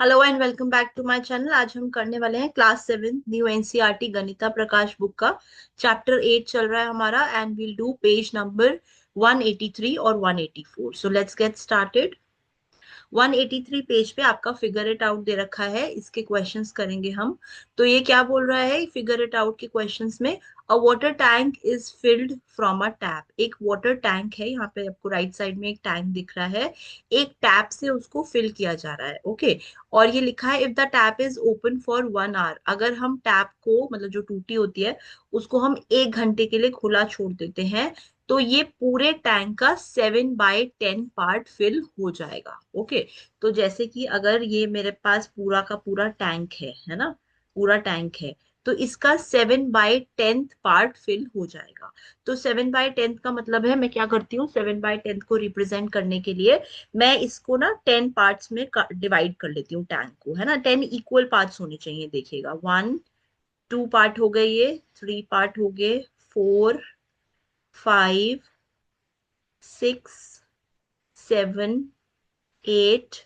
Hello and welcome back to my channel. आज हम करने वाले हैं class 7 new NCERT Ganita Prakash book का चैप्टर 8 चल रहा है हमारा and will do page number 183 और 184। So let's get started. 183 page पे आपका फिगर इट आउट दे रखा है, इसके क्वेश्चंस करेंगे हम। तो ये क्या बोल रहा है फिगर इट आउट के क्वेश्चंस में? अ water tank is field from a tap. एक वाटर टैंक है, यहाँ पे आपको राइट साइड में एक टैंक दिख रहा है, एक टैप से उसको फिल किया जा रहा है। ओके। और ये लिखा है if the tap is open for 1 hour. अगर हम टैप को मतलब जो टूटी होती है उसको हम 1 घंटे के लिए खुला छोड़ देते हैं तो ये पूरे टैंक का 7/10 पार्ट फिल हो जाएगा। ओके। तो जैसे कि अगर ये मेरे पास पूरा का पूरा टैंक है ना, पूरा टैंक है, तो इसका 7/10 पार्ट फिल हो जाएगा। तो 7/10 का मतलब है, मैं क्या करती हूँ 7/10 को रिप्रेजेंट करने के लिए मैं इसको ना 10 पार्ट्स में डिवाइड कर लेती हूँ टैंक को, है ना। 10 इक्वल पार्ट्स होने चाहिए। देखिएगा, 1 2 पार्ट हो गए, ये 3 पार्ट हो गए, 4 5 6 7 8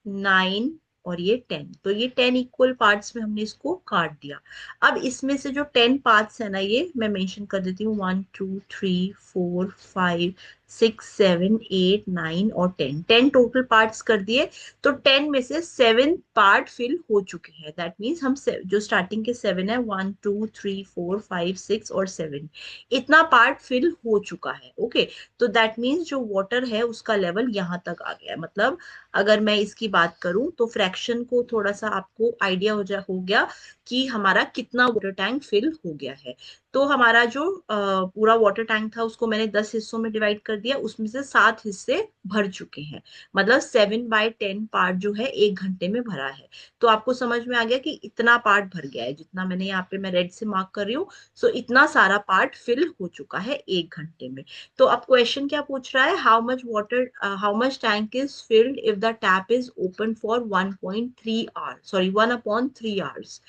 9 और ये 10। तो ये 10 इक्वल पार्ट्स में हमने इसको काट दिया। अब इसमें से जो 10 पार्ट्स है ना, ये मैं मेंशन कर देती हूँ, 1 2 3 4 5 6 7 8 9 और 10 टोटल पार्ट्स कर दिए। तो 10 में से 7 पार्ट फिल हो चुके हैं। दैट मीन्स हम जो स्टार्टिंग के 7 है, 1 2 3 4 5 6 और 7, इतना पार्ट फिल हो चुका है। ओके। तो दैट मीन्स जो वाटर है उसका लेवल यहाँ तक आ गया है। मतलब अगर मैं इसकी बात करूं तो फ्रैक्शन को थोड़ा सा आपको आइडिया हो गया कि हमारा कितना वाटर टैंक फिल हो गया है। तो हमारा जो पूरा वाटर टैंक था उसको मैंने 10 हिस्सों में डिवाइड कर दिया, उसमें से 7 हिस्से भर चुके हैं। मतलब 7/10 पार्ट जो है 1 घंटे में भरा है। तो आपको समझ में आ गया कि इतना पार्ट भर गया है, जितना मैंने यहाँ पे मैं रेड से मार्क कर रही हूँ। सो इतना सारा पार्ट फिल हो चुका है 1 घंटे में। तो अब क्वेश्चन क्या पूछ रहा है? How much tank is filled if the tap is open for 1.3 hour, sorry 1/3 hours.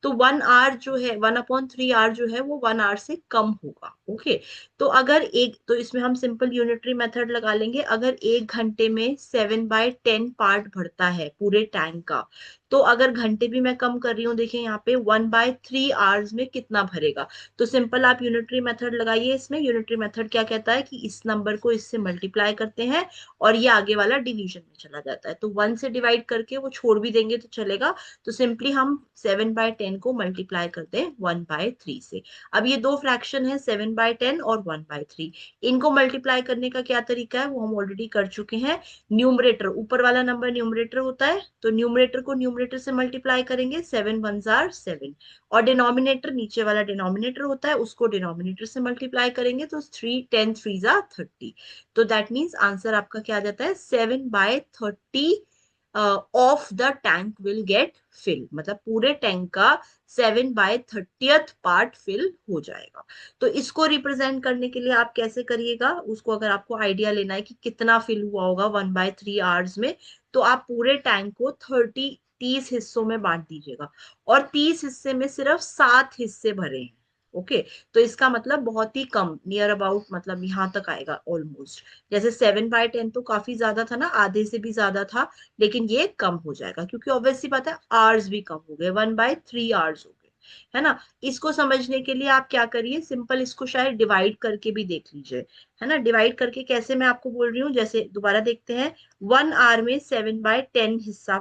तो 1 आवर जो है, 1/3 आवर जो है वो 1 आवर से कम होगा। ओके। तो अगर एक, तो इसमें हम सिंपल यूनिटरी मेथड लगा लेंगे। अगर 1 घंटे में 7/10 पार्ट भरता है पूरे टैंक का, तो अगर घंटे भी मैं कम कर रही हूँ, देखिए यहाँ पे 1/3 आवर्स में कितना भरेगा। तो सिंपल आप यूनिटरी मेथड लगाइए। इसमें यूनिटरी मेथड क्या कहता है कि इस नंबर को इससे मल्टीप्लाई करते हैं और ये आगे वाला डिवीजन में चला जाता है। तो 1 से डिवाइड करके वो छोड़ भी देंगे तो चलेगा। तो सिंपली हम 7/10 को मल्टीप्लाई करते हैं 1/3 से। अब ये दो फ्रैक्शन है, 7/10 और 1/3। इनको मल्टीप्लाई करने का क्या तरीका है वो हम ऑलरेडी कर चुके हैं। न्यूमरेटर, ऊपर वाला नंबर न्यूमरेटर होता है, तो न्यूमरेटर को न्यूमरेटर से मल्टीप्लाई करेंगे, 7 1 7, और डिनोमिनेटर नीचे वाला डिनोमिनेटर होता है उसको डिनोमिनेटर से मल्टीप्लाई करेंगे तो 3 10 3 30। तो दैट मीन्स आंसर आपका क्या आ जाता है? 7/30 of the tank will get fill. मतलब पूरे टैंक का 7/30th पार्ट फिल हो जाएगा। तो इसको रिप्रेजेंट करने के लिए आप कैसे करिएगा उसको, अगर आपको आइडिया लेना है कि कितना फिल हुआ होगा 1/3 आवर्स में, तो आप पूरे टैंक को 30 हिस्सों में बांट दीजिएगा और 30 हिस्से में सिर्फ 7 हिस्से भरे हैं। ओके। तो इसका मतलब बहुत ही कम, नियर अबाउट, मतलब यहाँ तक आएगा ऑलमोस्ट। जैसे 7/10 तो काफी ज्यादा था ना, आधे से भी ज्यादा था, लेकिन ये कम हो जाएगा क्योंकि ऑब्वियस सी बात है आवर्स भी कम हो गए, 1/3 आवर्स हो गए, है ना। इसको समझने के लिए आप क्या करिए, सिंपल इसको शायद डिवाइड करके भी देख लीजिए, है ना। डिवाइड करके कैसे, मैं आपको बोल रही हूँ, जैसे दोबारा देखते हैं। 1 आवर में 7/10 हिस्सा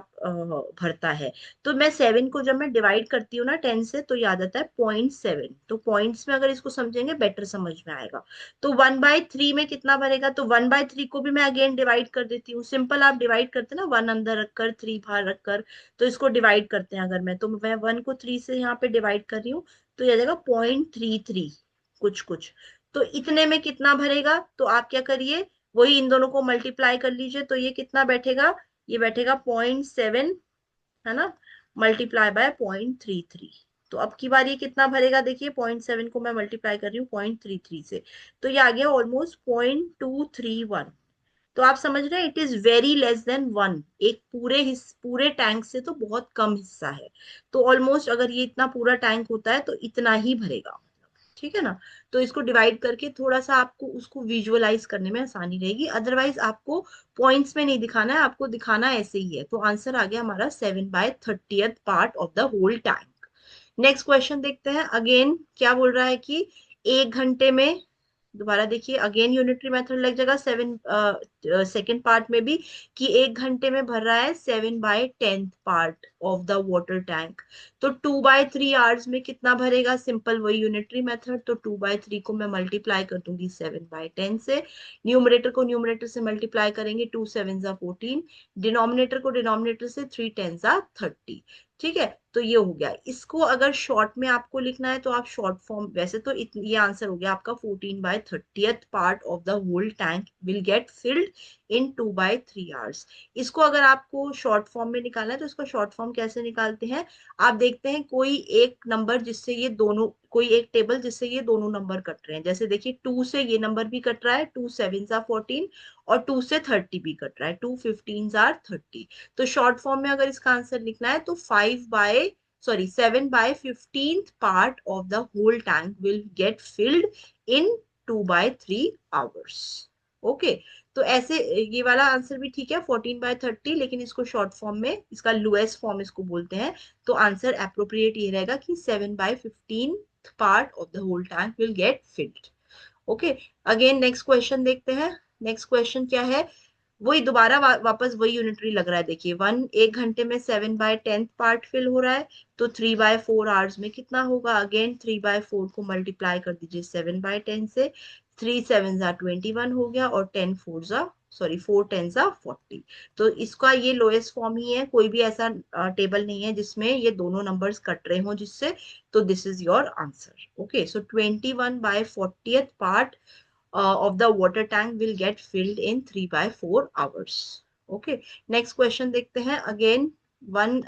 भरता है। तो मैं 7 को जब मैं डिवाइड करती हूँ ना 10 से, तो याद आता है 0.7। तो पॉइंट्स में अगर इसको समझेंगे बेटर समझ में आएगा। तो 1/3 में कितना भरेगा? तो 1/3 को भी मैं अगेन डिवाइड कर देती हूँ। सिंपल आप डिवाइड करते हैं ना, 1 अंदर रखकर 3 बाहर रखकर, तो इसको डिवाइड करते हैं। अगर मैं, तो मैं 1 को 3 से यहाँ पे डिवाइड कर रही हूँ, तो यह जाएगा 0.33 कुछ कुछ। तो इतने में कितना भरेगा? तो आप क्या करिए, वही इन दोनों को मल्टीप्लाई कर लीजिए। तो ये कितना बैठेगा? ये बैठेगा 0.7, है ना, मल्टीप्लाई बाय 0.33। तो अब की बार ये कितना भरेगा? देखिए 0.7 को मैं मल्टीप्लाई कर रही हूँ 0.33 से, तो ये आ गया ऑलमोस्ट 0.231। तो आप समझ रहे हैं, it is very less than 1। एक पूरे टैंक से तो बहुत कम हिस्सा है। तो ऑलमोस्ट अगर ये इतना पूरा टैंक होता है तो इतना ही भरेगा। ठीक है ना। तो इसको डिवाइड करके थोड़ा सा आपको उसको विजुअलाइज करने में आसानी रहेगी, अदरवाइज आपको पॉइंट्स में नहीं दिखाना है, आपको दिखाना ऐसे ही है। तो आंसर आ गया हमारा 7/30 part of the whole tank. Next question देखते हैं। अगेन क्या बोल रहा है कि 1 घंटे में, दोबारा देखिए अगेन यूनिटरी मेथड लग जाएगा सेवन सेकेंड पार्ट में भी, कि 1 घंटे में भर रहा है 7/10 part of the water tank. तो 2/3 आवर्स में कितना भरेगा, सिंपल वही यूनिटरी मेथड। तो 2/3 को मैं मल्टीप्लाई कर दूंगी 7/10 से, न्यूमरेटर को न्यूमरेटर से मल्टीप्लाई करेंगे, 2 7 14, डिनोमिनेटर को डिनोमिनेटर से 3 10 30। ठीक है, तो ये हो गया। इसको अगर शॉर्ट में आपको लिखना है तो आप शॉर्ट फॉर्म, वैसे तो ये आंसर हो गया आपका 14/30 part of the whole tank will get filled in 2/3 hours. इसको अगर आपको शॉर्ट फॉर्म में निकालना है तो इसको शॉर्ट फॉर्म कैसे निकालते हैं, आप देखते हैं कोई एक नंबर जिससे ये दोनों, कोई एक टेबल जिससे ये दोनों नंबर कट रहे हैं। जैसे देखिए 2 से ये नंबर भी कट रहा है, 2 7 14, और 2 से 30 भी कट रहा है, 2 15 30। तो शॉर्ट फॉर्म में अगर इसका आंसर लिखना है तो 7/15 part of the whole tank will get filled in 2/3 hours. Okay, तो ऐसे ये वाला आंसर भी ठीक है 14/30, लेकिन इसको शॉर्ट फॉर्म में, इसका लोएस्ट फॉर्म इसको बोलते हैं। तो आंसर अप्रोप्रिएट ये रहेगा कि 7/15 part of the whole tank will get filled. Okay, again next question देखते हैं। नेक्स्ट क्वेश्चन क्या है, वही दोबारा वापस वही यूनिटरी लग रहा है। देखिए 1 घंटे में 7/10 पार्ट फिल हो रहा है, तो 3/4 आवर्स में कितना होगा। अगेन 3/4 को मल्टीप्लाई कर दीजिए 7/10 से, 3 7 21 हो गया, और 4 10 40। तो इसका ये लोएस्ट फॉर्म ही है, कोई भी ऐसा टेबल नहीं है जिसमें ये दोनों नंबर्स कट रहे हों जिससे। तो this is your answer. Okay, so 21/40 part of the water tank will get filled in 3/4 hours. Okay, next question देखते हैं। अगेन वन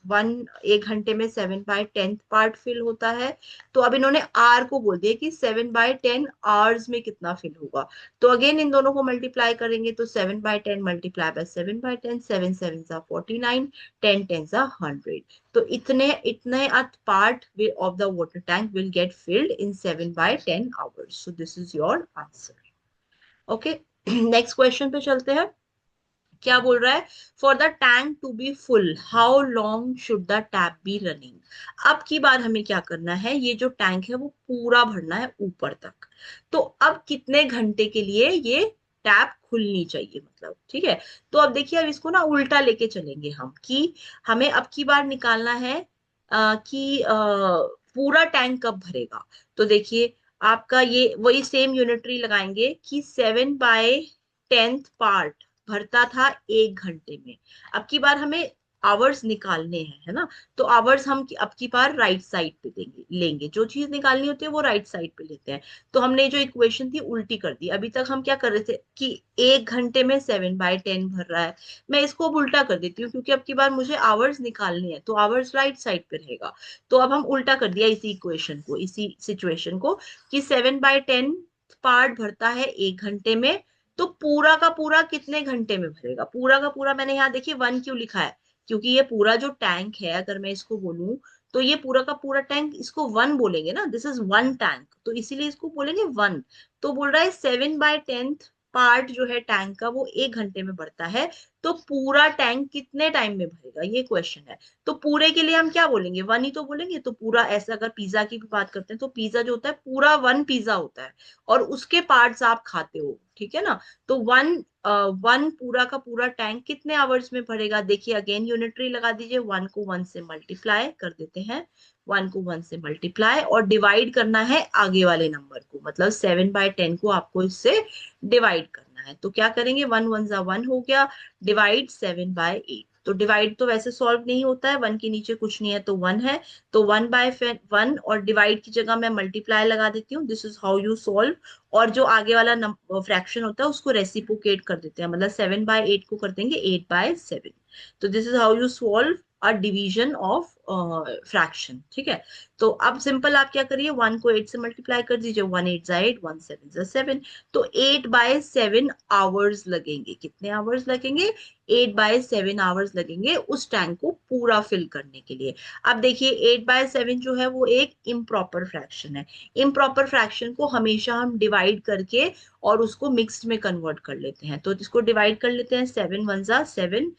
वन 1 घंटे में 7/10 पार्ट फिल होता है। तो अब इन्होंने आर को बोल दिया कि 7/10 आवर्स में कितना फिल होगा। तो अगेन इन दोनों को मल्टीप्लाई करेंगे, तो 7/10 मल्टीप्लाई बाय 7/10, 7 7 49, 10 10 100। तो इतने इतने part of the water tank will get filled in 7/10 hours. So this is your answer. Okay, next question पे चलते हैं। क्या बोल रहा है, for the tank to be full how long should the tap be running. अब की बार हमें क्या करना है, ये जो टैंक है वो पूरा भरना है ऊपर तक। तो अब कितने घंटे के लिए ये टैप खुलनी चाहिए, मतलब ठीक है। तो अब देखिए, अब इसको ना उल्टा लेके चलेंगे हम, कि हमें अब की बार निकालना है कि पूरा टैंक कब भरेगा। तो देखिए आपका ये वही सेम यूनिटरी लगाएंगे कि 7/10 पार्ट भरता था 1 घंटे में। अब की बार हमें आवर्स निकालने हैं, है ना। तो आवर्स हम अब की बार राइट साइड पे देंगे, लेंगे जो चीज निकालनी होती है वो राइट साइड पे लेते हैं। तो हमने जो इक्वेशन थी उल्टी कर दी। अभी तक हम क्या कर रहे थे कि 1 घंटे में 7/10 भर रहा है, मैं इसको अब उल्टा कर देती हूँ क्योंकि अब की बार मुझे आवर्स निकालने हैं, तो आवर्स राइट साइड पे रहेगा। तो अब हम उल्टा कर दिया इसी इक्वेशन को, इसी सिचुएशन को, कि 7/10 पार्ट भरता है 1 घंटे में। तो पूरा का पूरा कितने घंटे में भरेगा, पूरा का पूरा, मैंने यहाँ देखिए 1 क्यों लिखा है, क्योंकि ये पूरा जो टैंक है अगर मैं इसको बोलूं, तो ये पूरा का पूरा टैंक, इसको 1 बोलेंगे ना, दिस इज 1 टैंक, तो इसीलिए इसको बोलेंगे 1। तो बोल रहा है 7/10 पार्ट जो है टैंक का वो 1 घंटे में भरता है। तो पूरा टैंक कितने टाइम में भरेगा, ये क्वेश्चन है। तो पूरे के लिए हम क्या बोलेंगे, 1 ही तो बोलेंगे। तो पूरा, ऐसा अगर पिज्जा की भी बात करते हैं तो पिज्जा जो होता है पूरा 1 पिज्जा होता है, और उसके पार्ट्स आप खाते हो, ठीक है ना। तो 1 पूरा का पूरा टैंक कितने आवर्स में भरेगा। देखिए अगेन यूनिटरी लगा दीजिए, 1 को 1 से मल्टीप्लाई कर देते हैं, 1 को 1 से मल्टीप्लाई, और डिवाइड करना है आगे वाले नंबर को, मतलब 7/10 को आपको इससे डिवाइड करना है। तो क्या करेंगे, 1 1 जा 1 हो गया, डिवाइड 7/8। तो डिवाइड तो वैसे सॉल्व नहीं होता है, 1 के नीचे कुछ नहीं है तो 1 है। तो 1/1, और डिवाइड की जगह मैं मल्टीप्लाई लगा देती हूँ, this is how you solve. और जो आगे वाला फ्रैक्शन होता है उसको रेसिप्रोकेट कर देते हैं, मतलब 7/8 को कर देंगे 8/7। तो this is how you solve a division of fraction, ठीक है। तो अब सिंपल आप क्या करिए, 1 को 8 से मल्टीप्लाई कर दीजिए, 1 8 जा 8, 1 7 जा 7। तो 8/7 आवर्स लगेंगे, कितने आवर्स लगेंगे, 8/7 आवर्स लगेंगे उस टैंक को पूरा फिल करने के लिए। अब देखिए 8/7 जो है वो एक इम्प्रॉपर फ्रैक्शन है। इम्प्रॉपर फ्रैक्शन को हमेशा हम डिवाइड करके और उसको मिक्स्ड में कन्वर्ट कर लेते हैं। तो इसको डिवाइड कर लेते हैं, 7 1 जा 7,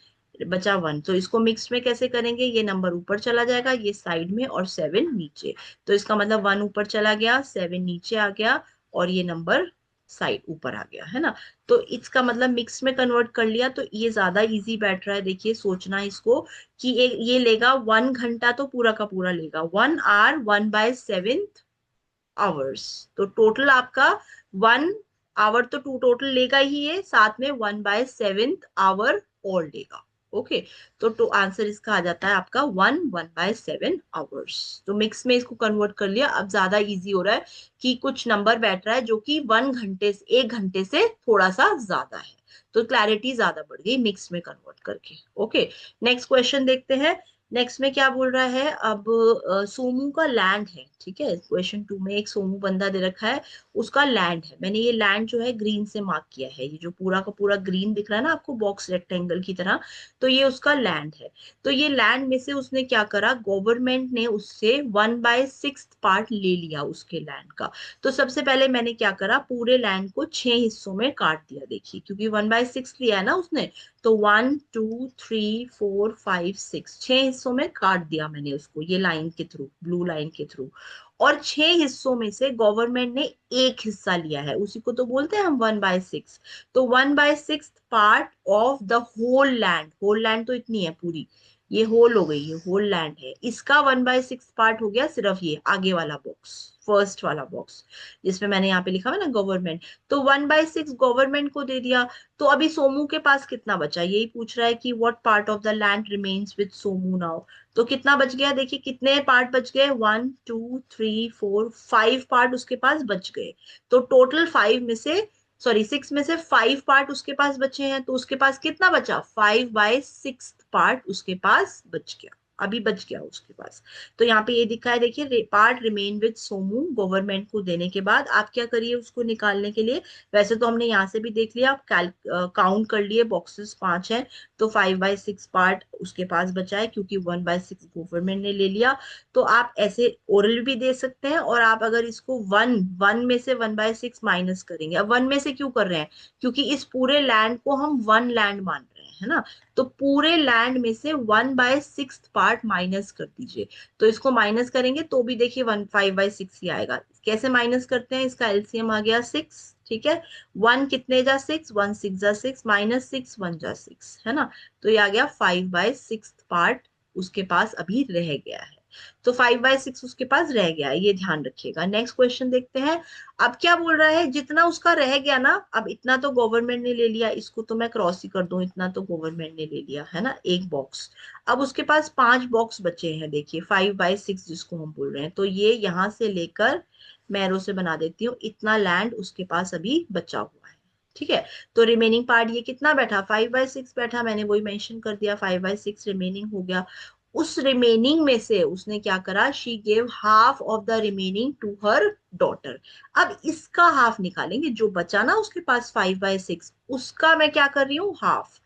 बचा 1। तो इसको मिक्स में कैसे करेंगे, ये नंबर ऊपर चला जाएगा, ये साइड में और 7 नीचे। तो इसका मतलब 1 ऊपर चला गया, 7 नीचे आ गया और ये नंबर साइड ऊपर आ गया, है ना। तो इसका मतलब मिक्स में कन्वर्ट कर लिया, तो ये ज्यादा इजी बैठ रहा है। देखिए सोचना इसको कि ये लेगा 1 घंटा, तो पूरा का पूरा लेगा 1 आवर 1/7 आवर्स। तो टोटल आपका 1 आवर तो टोटल लेगा ही, ये साथ में 1/7 आवर और लेगा। ओके, तो आंसर इसका आ जाता है आपका 1/7 आवर्स। तो मिक्स में इसको कन्वर्ट कर लिया। अब ज्यादा इजी हो रहा है कि कुछ नंबर बैठ रहा है जो कि 1 घंटे से 1 घंटे से थोड़ा सा ज्यादा है, तो क्लैरिटी ज्यादा बढ़ गई मिक्स में कन्वर्ट करके। ओके, नेक्स्ट क्वेश्चन देखते हैं। नेक्स्ट में क्या बोल रहा है, अब सोमू का लैंड है, ठीक है। क्वेश्चन 2 में एक सोमू बंदा दे रखा है, उसका लैंड है। मैंने ये लैंड जो है ग्रीन से मार्क किया है, ये जो पूरा का पूरा ग्रीन दिख रहा है ना आपको बॉक्स रेक्टेंगल की तरह, तो ये उसका लैंड है। तो ये लैंड में से उसने क्या करा, गवर्नमेंट ने उससे 1/6 पार्ट ले लिया उसके लैंड का। तो सबसे पहले मैंने क्या करा, पूरे लैंड को 6 हिस्सों में काट दिया। देखिए क्योंकि 1/6 लिया है ना उसने, तो 1 2 3 4 5 6, 6 हिस्सों में काट दिया मैंने उसको, ये लाइन के थ्रू, ब्लू लाइन के थ्रू। और 6 हिस्सों में से गवर्नमेंट ने एक हिस्सा लिया है, उसी को तो बोलते हैं हम 1/6। तो 1/6 part of the whole land तो इतनी है पूरी, ये होल हो गई, ये होल लैंड है, इसका 1/6 पार्ट हो गया सिर्फ ये आगे वाला बॉक्स, फर्स्ट वाला बॉक्स जिसमें मैंने यहाँ पे लिखा हुआ ना गवर्नमेंट। तो 1/6 गवर्नमेंट को दे दिया। तो अभी सोमू के पास कितना बचा, यही पूछ रहा है कि what part of the land remains with Somu now. तो कितना बच गया, देखिए कितने पार्ट बच गए, 1 2 3 4 5 पार्ट उसके पास बच गए। तो टोटल 6 में से 5 पार्ट उसके पास बचे हैं, तो उसके पास कितना बचा, 5/6 पार्ट उसके पास बच गया, अभी बच गया उसके पास। तो यहाँ पे ये दिखा है, देखिए part remain with Somu, government को देने के बाद आप क्या करिए उसको निकालने के लिए। वैसे तो हमने यहाँ से भी देख लिया, आप काउंट कर लिए, बॉक्सेस 5 हैं, तो 5/6 पार्ट उसके पास बचा है क्योंकि 1/6 गवर्नमेंट ने ले लिया। तो आप ऐसे ओरल भी दे सकते हैं, और आप अगर इसको वन वन में से 1/6 माइनस करेंगे, अब वन में से क्यों कर रहे हैं, क्योंकि इस पूरे लैंड को हम वन लैंड मान रहे हैं, है ना। तो पूरे लैंड में से 1/6 पार्ट माइनस कर दीजिए। तो इसको माइनस करेंगे तो भी देखिए 5/6 ही आएगा। कैसे माइनस करते हैं, इसका एलसीएम आ गया 6, ठीक है। 1 कितने जा 6, 1 6 जा 6, -6 1 जा 6, है ना। तो ये आ गया 5/6 पार्ट उसके पास अभी रह गया है। तो 5/6 उसके पास रह गया है, ये ध्यान रखिएगा। नेक्स्ट क्वेश्चन देखते हैं। अब क्या बोल रहा है, जितना उसका रह गया ना, अब इतना तो गवर्नमेंट ने ले लिया, इसको तो मैं क्रॉस ही कर दूं, इतना तो गवर्नमेंट ने ले लिया है ना, एक बॉक्स। अब उसके पास 5 बॉक्स बचे हैं, देखिए 5/6 जिसको हम बोल रहे हैं। तो ये यहां से लेकर मैं एरो से बना देती हूँ, इतना लैंड उसके पास अभी बचा हुआ है, ठीक है। तो रिमेनिंग पार्ट ये कितना बैठा, 5/6 बैठा, मैंने वही मेंशन कर दिया, 5/6 रिमेनिंग हो गया। उस रिमेनिंग में से उसने क्या करा, she gave half of the remaining to her daughter. अब इसका हाफ निकालेंगे, जो बचा ना उसके पास 5/6, उसका मैं क्या कर रही हूँ, हाफ।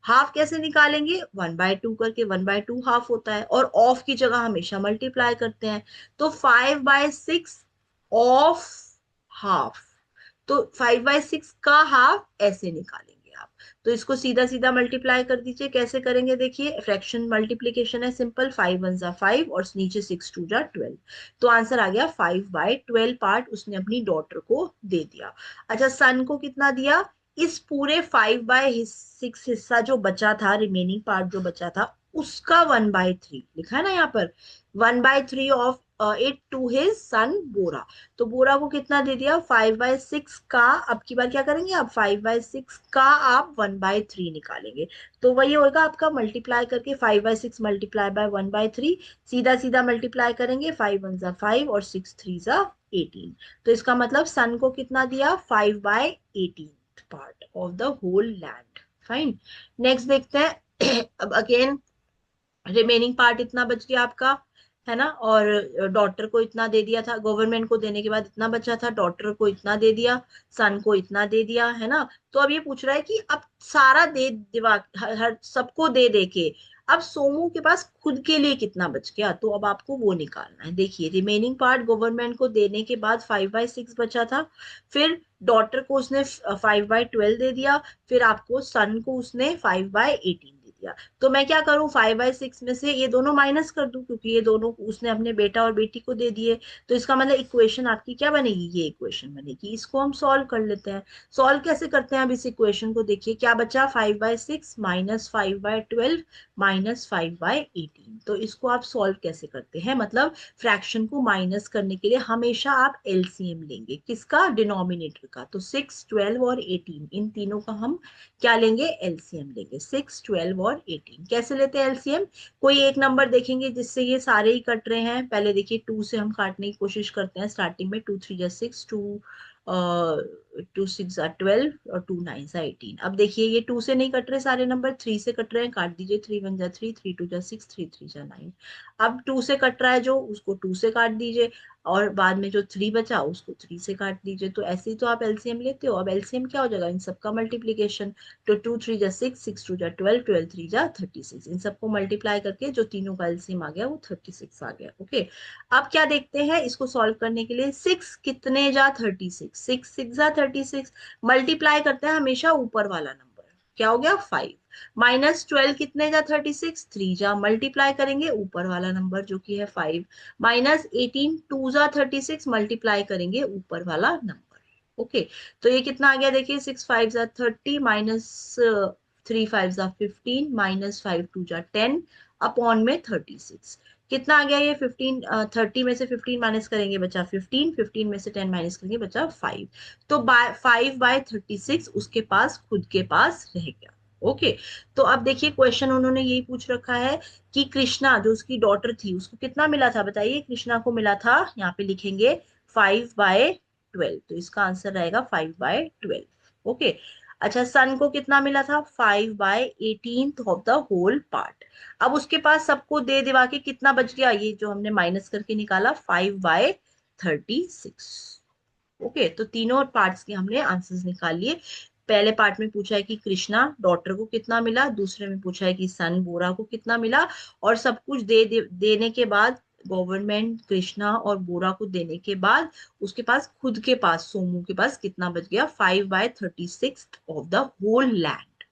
हाफ कैसे निकालेंगे, 1/2 करके, 1/2 हाफ होता है, और ऑफ की जगह हमेशा मल्टीप्लाई करते हैं। तो 5/6 ऑफ हाफ, तो 5/6 का हाफ ऐसे निकालेंगे आप। तो इसको सीधा सीधा मल्टीप्लाई कर दीजिए, कैसे करेंगे, देखिए फ्रैक्शन मल्टीप्लीकेशन है सिंपल, 5 1 जा 5 और नीचे 6 2 जा 12। तो आंसर आ गया 5/12 पार्ट उसने अपनी डॉटर को दे दिया। अच्छा, सन को कितना दिया, इस पूरे 5/6 हिस्सा जो बचा था, रिमेनिंग पार्ट जो बचा था, उसका 1/3 लिखा है ना यहाँ पर, 1/3 of it to his son Bora. तो बोरा को कितना दे दिया, 5/6 का, अब की बार क्या करेंगे आप, 5/6 का आप 1/3 निकालेंगे। तो वही होगा आपका, मल्टीप्लाई करके 5/6 मल्टीप्लाई बाय 1/3, सीधा सीधा मल्टीप्लाई करेंगे, 5 1 जा 5 और 6 3 जा 18। तो इसका मतलब सन को कितना दिया, 5/18 part of the whole land. Fine, next देखते हैं। अब अगेन रिमेनिंग पार्ट इतना बच गया आपका, है ना। और डॉटर को इतना दे दिया था, गवर्नमेंट को देने के बाद इतना बचा था, डॉटर को इतना दे दिया, सन को इतना दे दिया, है ना। तो अब ये पूछ रहा है कि अब सारा दे दिवा, हर सबको दे दे के अब सोमू के पास खुद के लिए कितना बच गया, तो अब आपको वो निकालना है। देखिए रिमेनिंग पार्ट गवर्नमेंट को देने के बाद 5/6 बचा था, फिर डॉटर को उसने 5/12 दे दिया, फिर आपको सन को उसने 5/18 दे दिया। तो मैं क्या करूं, 5/6 में से ये दोनों माइनस कर दूं, क्योंकि ये दोनों उसने अपने बेटा और बेटी को दे दिए। तो इसका मतलब इक्वेशन आपकी क्या बनेगी, ये इक्वेशन बनेगी। इसको हम सॉल्व कर लेते हैं। सॉल्व कैसे करते हैं, अब इस इक्वेशन को देखिए, क्या बचा, 5/6 माइनस 5/12 माइनस 5/18। तो इसको आप सॉल्व कैसे करते हैं, मतलब फ्रैक्शन को माइनस करने के लिए हमेशा आप एलसीएम लेंगे, किसका, डिनोमिनेटर का। तो 6, 12 और 18, इन तीनों का हम क्या लेंगे, एलसीएम लेंगे। 6, 12 और 18 कैसे लेते हैं एलसीएम, कोई एक नंबर देखेंगे जिससे ये सारे ही कट रहे हैं। पहले देखिए 2 से हम काटने की कोशिश करते हैं स्टार्टिंग में, 2 3 6, 2 6 12 और 2 9 18। अब देखिए ये 2 से नहीं कट रहे सारे नंबर, 3 से कट रहे हैं, काट दीजिए। 3 1 जा 3, 3 2 जा 6, 3 3 जा 9। अब 2 से कट रहा है जो, उसको 2 से काट दीजिए, और बाद में जो 3 बचा उसको 3 से काट दीजिए। तो ऐसे ही तो आप एलसीएम लेते हो। अब एलसीएम क्या हो जाएगा, इन सबका मल्टीप्लीकेशन। तो 2 3 जा 6, 6 2 जा 12, 12 3 जा 36, इन सबको मल्टीप्लाई करके जो तीनों का एलसीएम आ गया वो 36 आ गया। ओके, अब क्या देखते हैं इसको सॉल्व करने के लिए, 6 कितने जा 36, 6 6 जा 36, मल्टीप्लाई करते हैं हमेशा ऊपर वाला नंबर, क्या हो गया 5। माइनस 12 कितने जा 36, 3 जा, मल्टीप्लाई करेंगे ऊपर वाला नंबर जो कि है 5। माइनस 18, 2 जा 36, मल्टीप्लाई करेंगे ऊपर वाला नंबर। ओके, तो ये कितना आ गया देखिए, 6 5 जा 30, माइनस 3 5 जा 15, माइनस 5 2 जा 10, अपॉन में 36। कितना आ गया ये 15, 30 में से 15 माइनस करेंगे बचा 15, 15 में से 10 माइनस करेंगे बचा 5। तो 5/36 उसके पास खुद के पास रह गया। ओके, तो अब देखिए क्वेश्चन उन्होंने यही पूछ रखा है कि कृष्णा जो उसकी डॉटर थी उसको कितना मिला था, बताइए। कृष्णा को मिला था, यहाँ पे लिखेंगे 5/12, तो इसका आंसर रहेगा 5/12। ओके, अच्छा सन को कितना मिला था, 5/18 ऑफ द होल पार्ट। अब उसके पास सबको दे दिवा के कितना बच गया, ये जो हमने माइनस करके निकाला, 5/36। ओके, तो तीनों पार्ट्स के हमने आंसर्स निकाल लिए। पहले पार्ट में पूछा है कि कृष्णा डॉटर को कितना मिला, दूसरे में पूछा है कि सन बोरा को कितना मिला, और सब कुछ देने के बाद, गवर्नमेंट कृष्णा और बोरा को देने के बाद उसके पास खुद के पास, सोमू के पास कितना बच गया, 5/36 of the whole land.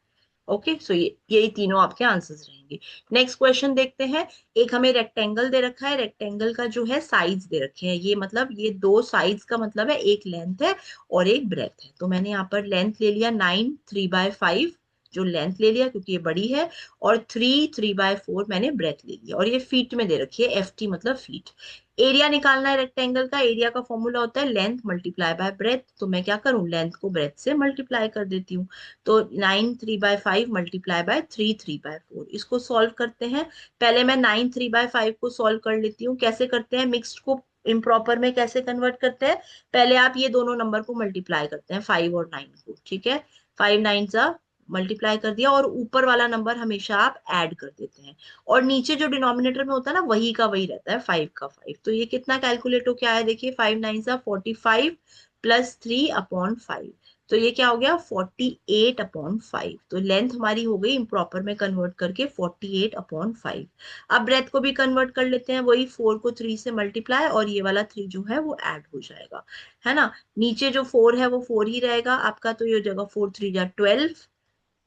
Okay, so ये यही तीनों आपके आंसर्स रहेंगे। नेक्स्ट क्वेश्चन देखते हैं। एक हमें रेक्टेंगल दे रखा है, रेक्टेंगल का जो है साइड्स दे रखे हैं, ये मतलब ये दो साइड्स का मतलब है, एक लेंथ है और एक ब्रेथ है। तो मैंने यहाँ पर लेंथ ले लिया 9 3/5, जो लेंथ ले लिया क्योंकि ये बड़ी है, और 3 3/4 मैंने ब्रेथ ले लिया, और ये फीट में दे रखी है, FT मतलब फीट। एरिया निकालना है रेक्टेंगल का, एरिया का फॉर्मूला होता है लेंथ मल्टीप्लाई बाय ब्रेथ। तो मैं क्या करूं, लेंथ को ब्रेथ से मल्टीप्लाई कर देती हूँ। तो 9 3/5 मल्टीप्लाई बाय 3 3/4, इसको सॉल्व करते हैं। पहले मैं 9 3/5 को सॉल्व कर लेती हूँ। कैसे करते हैं, मिक्स्ड को इम्प्रॉपर में कैसे कन्वर्ट करते हैं, पहले आप ये दोनों नंबर को मल्टीप्लाई करते हैं, 5 और 9 को, ठीक है। 5 9 जा मल्टीप्लाई कर दिया, और ऊपर वाला नंबर हमेशा आप ऐड कर देते हैं, और नीचे जो डिनोमिनेटर में होता है ना वही का वही रहता है, 5 का 5। तो ये कितना कैलकुलेट हो क्या है, देखिए 5 9 जा 45 प्लस 3/5, तो ये क्या हो गया 48/5। तो लेंथ हमारी हो गई इम्प्रॉपर में कन्वर्ट करके 48/5। अब ब्रेथ को भी कन्वर्ट कर लेते हैं, वही 4 को 3 से मल्टीप्लाई, और ये वाला 3 जो है वो ऐड हो जाएगा, है ना। नीचे जो 4 है वो 4 ही रहेगा आपका, तो ये हो जाएगा 4 3 जा 12,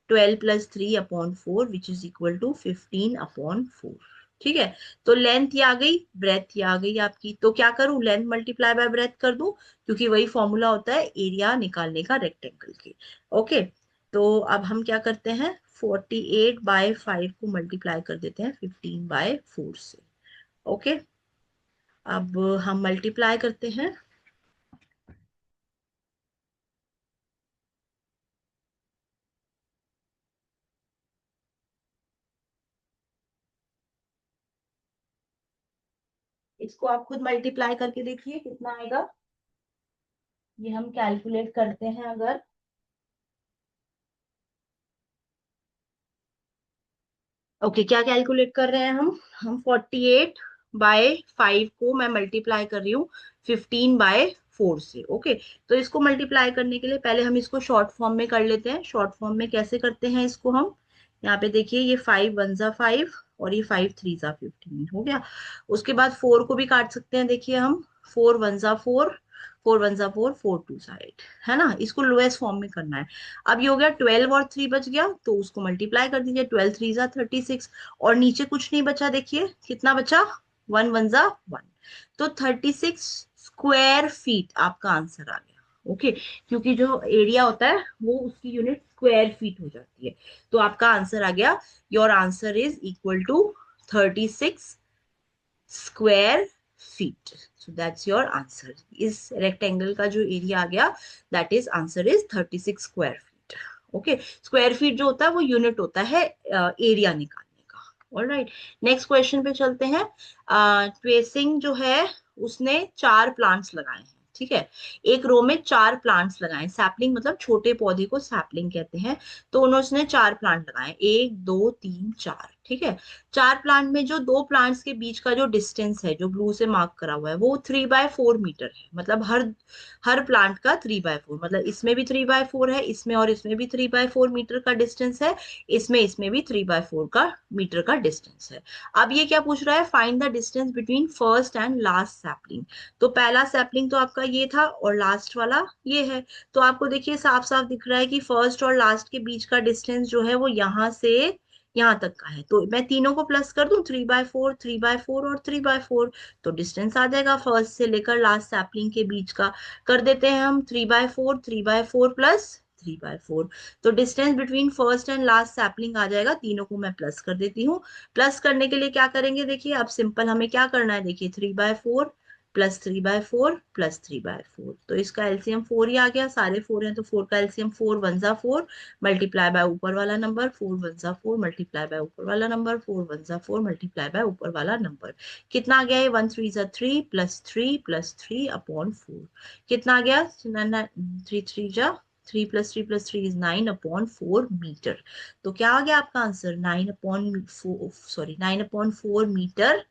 12 plus 3/4 which is equal to 15/4। ठीक है, तो लेंथ ये आ गई, ब्रेथ ये आ गई आपकी। तो क्या करूं, लेंथ मल्टीप्लाई बाय ब्रेथ कर दूं, क्योंकि वही फॉर्मूला होता है एरिया निकालने का रेक्टेंगल के। ओके, तो अब हम क्या करते हैं, 48/5 को मल्टीप्लाई कर देते हैं 15/4 से। ओके, अब हम मल्टीप्लाई करते हैं। इसको आप खुद मल्टीप्लाई करके देखिए कितना आएगा। ये हम कैलकुलेट करते हैं अगर, ओके क्या कैलकुलेट कर रहे हैं हम 48/5 को मैं मल्टीप्लाई कर रही हूँ 15/4 से। ओके, तो इसको मल्टीप्लाई करने के लिए पहले हम इसको शॉर्ट फॉर्म में कर लेते हैं। शॉर्ट फॉर्म में कैसे करते हैं इसको हम, यहाँ पे देखिए ये 5 1 जा 5 और ये 5 3 जा 15 हो गया। उसके बाद 4 को भी काट सकते हैं, देखिए हम 4 1 जा 4, 4 1 जा 4, 4 2 जा 8, है ना। इसको लोएस्ट फॉर्म में करना है। अब ये हो गया 12 और 3 बच गया, तो उसको मल्टीप्लाई कर दीजिए, 12 3 जा 36। और नीचे कुछ नहीं बचा, देखिए कितना बचा, 1 1 जा 1, तो 36 स्क्वायर फीट आपका आंसर आ गया। ओके, क्योंकि जो एरिया होता है वो उसकी यूनिट स्क्वायर फीट हो जाती है। तो आपका आंसर आ गया, your answer is equal to 36 square feet. So that's your answer. इस रेक्टेंगल का जो एरिया आ गया, that is answer is 36 square feet. Okay, square feet जो होता है वो यूनिट होता है एरिया निकालने का। ऑलराइट, नेक्स्ट क्वेश्चन पे चलते हैं। ट्रेसिंग जो है उसने 4 प्लांट्स लगाए हैं, ठीक है। एक रो में 4 प्लांट्स लगाए, सैपलिंग मतलब छोटे पौधे को सैपलिंग कहते हैं। तो उन्होंने 4 प्लांट लगाए, 1 2 3 4, ठीक है। 4 प्लांट में जो 2 प्लांट्स के बीच का जो डिस्टेंस है, जो ब्लू से मार्क करा हुआ है, वो 3/4 मीटर है। मतलब हर हर प्लांट का 3/4, मतलब इसमें भी 3/4 है, इसमें और इसमें भी 3/4 मीटर का डिस्टेंस है, इसमें भी 3/4 का मीटर का डिस्टेंस है। अब ये क्या पूछ रहा है, find the distance between first and last sapling. तो पहला सैपलिंग तो आपका ये था और लास्ट वाला ये है। तो आपको देखिए साफ साफ दिख रहा है कि फर्स्ट और लास्ट के बीच का डिस्टेंस जो है वो यहाँ से यहाँ तक का है। तो मैं तीनों को प्लस कर दूं, 3/4 3/4 और 3/4, तो डिस्टेंस आ जाएगा फर्स्ट से लेकर लास्ट सैपलिंग के बीच का। कर देते हैं हम, 3/4 प्लस 3/4, तो distance between first and last sapling आ जाएगा। तीनों को मैं प्लस कर देती हूँ। प्लस करने के लिए क्या करेंगे, देखिए अब सिंपल हमें क्या करना है, देखिए 3/4 प्लस 3/4 प्लस 3/4, तो इसका एलसीएम 4 ही आ गया, सारे 4 हैं तो 4 का एलसीएम 4 1 जा 4 मल्टीप्लाई बाय ऊपर वाला नंबर, 4 1 जा 4 मल्टीप्लाई बाय ऊपर वाला नंबर, 4 1 जा 4 मल्टीप्लाई बाय ऊपर वाला नंबर। कितना आ गया है, 1 3 जा 3 प्लस 3 प्लस 3/4, कितना आ गया, 3 3 जा 3 प्लस 3 प्लस 3 इज 9/4 मीटर। तो क्या आ गया आपका answer, 9/4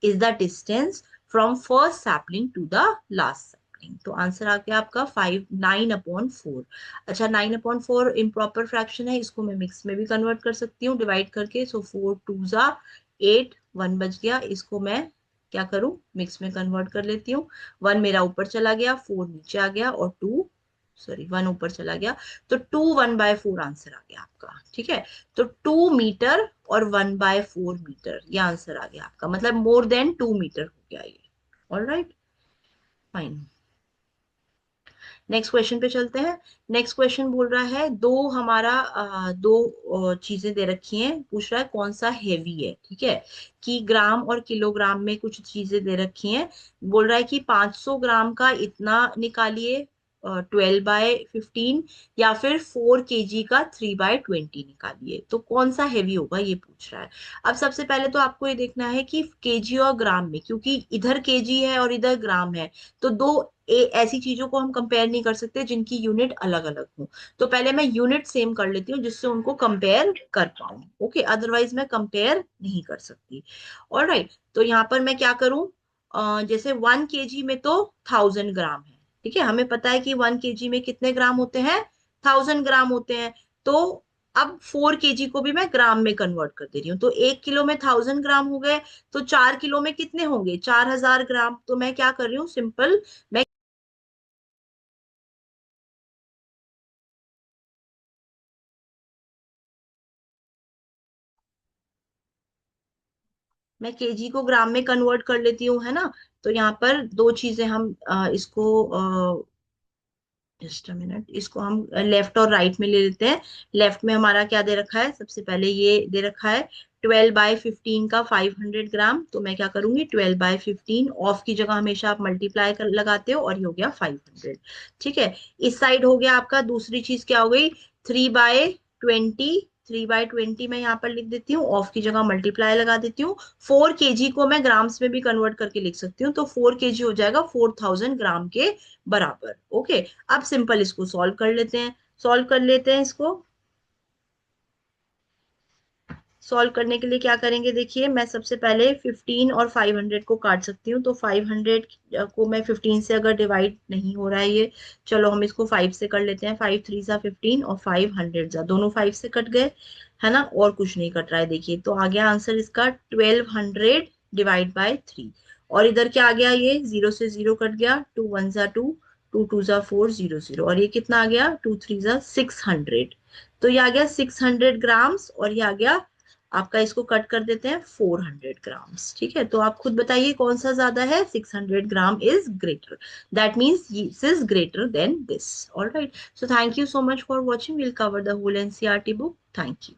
is the distance from first sapling to the last sapling। तो आंसर आ गया आपका 9/4। अच्छा, 9/4 इम्प्रॉपर फ्रैक्शन है, इसको मैं मिक्स में भी कन्वर्ट कर सकती हूँ डिवाइड करके। सो 4 2 जा 8, 1 बच गया, इसको मैं क्या करूं, मिक्स में कन्वर्ट कर लेती हूँ। 1 मेरा ऊपर चला गया, 4 नीचे आ गया, और 1 ऊपर चला गया, तो 1/4 आंसर आ गया आपका, ठीक है। तो 2 मीटर और 1/4 मीटर, ये आंसर आ गया आपका, मतलब मोर देन 2 मीटर हो गया ये। All right, fine. Next question पे चलते हैं। नेक्स्ट क्वेश्चन बोल रहा है, दो चीजें दे रखी हैं, पूछ रहा है कौन सा हेवी है, ठीक है। कि ग्राम और किलोग्राम में कुछ चीजें दे रखी हैं। बोल रहा है कि 500 ग्राम का इतना निकालिए, 12/15, या फिर 4 kg का 3/20 निकालिए। तो कौन सा हेवी होगा ये पूछ रहा है। अब सबसे पहले तो आपको ये देखना है कि केजी और ग्राम में, क्योंकि इधर केजी है और इधर ग्राम है, तो दो ऐसी चीजों को हम कंपेयर नहीं कर सकते जिनकी यूनिट अलग अलग हो। तो पहले मैं यूनिट सेम कर लेती हूँ जिससे उनको कंपेयर कर पाऊं। ओके, अदरवाइज मैं कंपेयर नहीं कर सकती। ऑलराइट, तो यहाँ पर मैं क्या करूं, जैसे 1 kg में तो 1000 ग्राम है, ठीक है। हमें पता है कि 1 kg में कितने ग्राम होते हैं, 1000 ग्राम होते हैं। तो अब 4 kg को भी मैं ग्राम में कन्वर्ट कर दे रही हूँ, तो 1 किलो में 1000 ग्राम हो गए, तो 4 किलो में कितने होंगे, 4000 ग्राम। तो मैं क्या कर रही हूँ, सिंपल मैं केजी को ग्राम में कन्वर्ट कर लेती हूँ, है ना। तो यहाँ पर दो चीजें हम इसको जस्ट अ मिनट, इसको हम लेफ्ट और राइट में ले लेते हैं। लेफ्ट में हमारा क्या दे रखा है, सबसे पहले ये दे रखा है 12/15 का 500 ग्राम। तो मैं क्या करूंगी, 12/15, ऑफ की जगह हमेशा आप मल्टीप्लाई कर लगाते हो, और ये हो गया 500, ठीक है। इस साइड हो गया आपका, दूसरी चीज क्या हो गई, 3/20, 3/20 मैं यहाँ पर लिख देती हूँ, ऑफ की जगह मल्टीप्लाई लगा देती हूँ। 4 kg को मैं ग्राम्स में भी कन्वर्ट करके लिख सकती हूँ, तो 4 kg हो जाएगा 4000 ग्राम के बराबर। ओके, अब सिंपल इसको सॉल्व कर लेते हैं, सॉल्व कर लेते हैं इसको। सॉल्व करने के लिए क्या करेंगे, देखिए मैं सबसे पहले 15 और 500 को काट सकती हूँ। तो 500 को मैं 15 से अगर डिवाइड नहीं हो रहा है ये, चलो हम इसको 5 से कर लेते हैं। 5 3 जा 15 और 5 100 जा, दोनों 5 से कट गए, है ना, और कुछ नहीं कट रहा है। देखिए तो आ गया आंसर इसका 1200 डिवाइड बाय 3। और इधर क्या आ गया, ये जीरो से जीरो कट गया, 2 1 जा 2, 2 2 जा 4, 0 0, और ये कितना आ गया, 2 3 जा 600। तो ये आ गया 600 ग्राम्स, और ये आ गया आपका, इसको कट कर देते हैं 400 ग्राम्स। ठीक है, तो आप खुद बताइए कौन सा ज्यादा है। 600 gram is greater, that means this is greater than this. All right, so thank you so much for watching, will cover the whole NCERT book. Thank you.